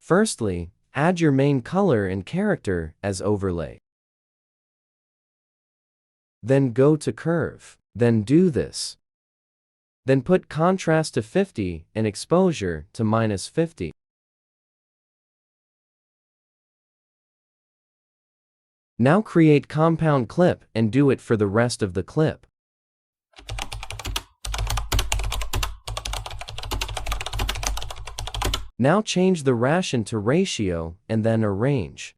Firstly, add your main color and character as overlay. Then go to curve. Then do this. Then put contrast to 50 and exposure to -50. Now create compound clip and do it for the rest of the clip. Now change the ration to ratio and then arrange.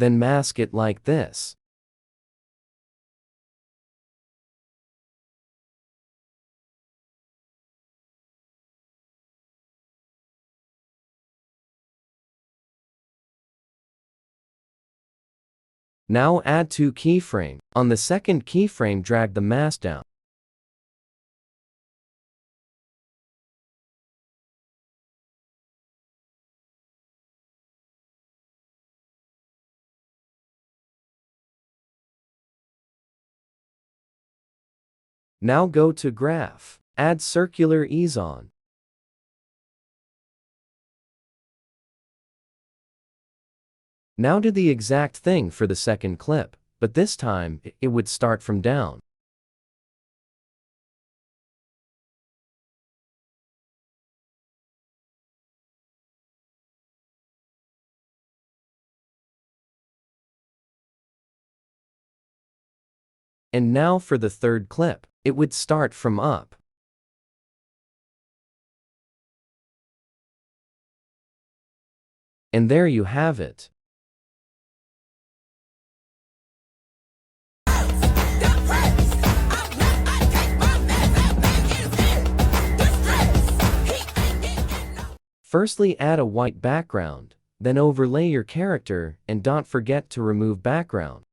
Then mask it like this. Now add 2 keyframes. On the second keyframe, drag the mask down. Now go to graph. Add circular ease on. Now do the exact thing for the second clip, but this time it would start from down. And now for the third clip, it would start from up. And there you have it. Firstly, add a white background, then overlay your character and don't forget to remove background.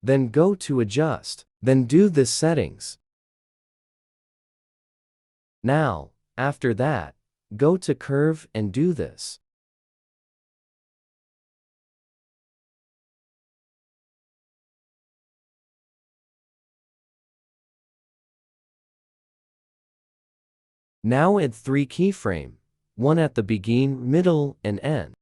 Then go to adjust, then do this settings. Now, after that, go to curve and do this. Now add 3 keyframes. One at the begin, middle, and end.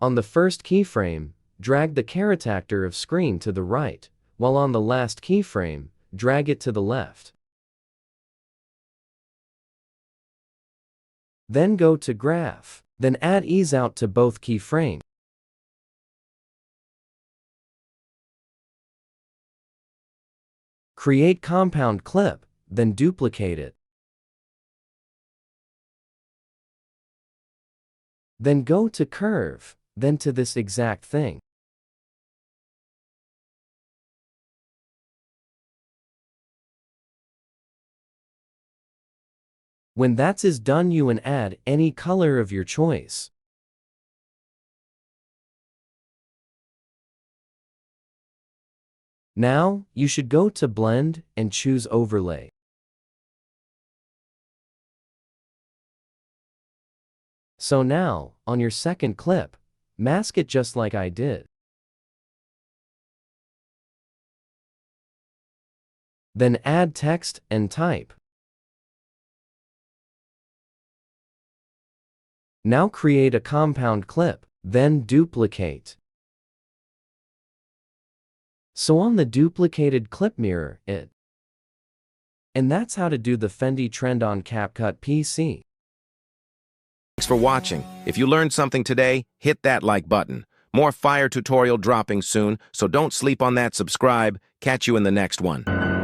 On the first keyframe, drag the character of screen to the right, while on the last keyframe, drag it to the left. Then go to graph, then add ease out to both keyframes. Create compound clip, then duplicate it. Then go to curve, then to this exact thing. When that's is done, you can add any color of your choice. Now, you should go to blend and choose overlay. So now, on your second clip, mask it just like I did. Then add text and type. Now create a compound clip, then duplicate. So on the duplicated clip, mirror it. And that's how to do the Fendi trend on Capcut PC. Thanks for watching. If you learned something today, hit that like button. More fire tutorial dropping soon, so don't sleep on that subscribe. Catch you in the next one.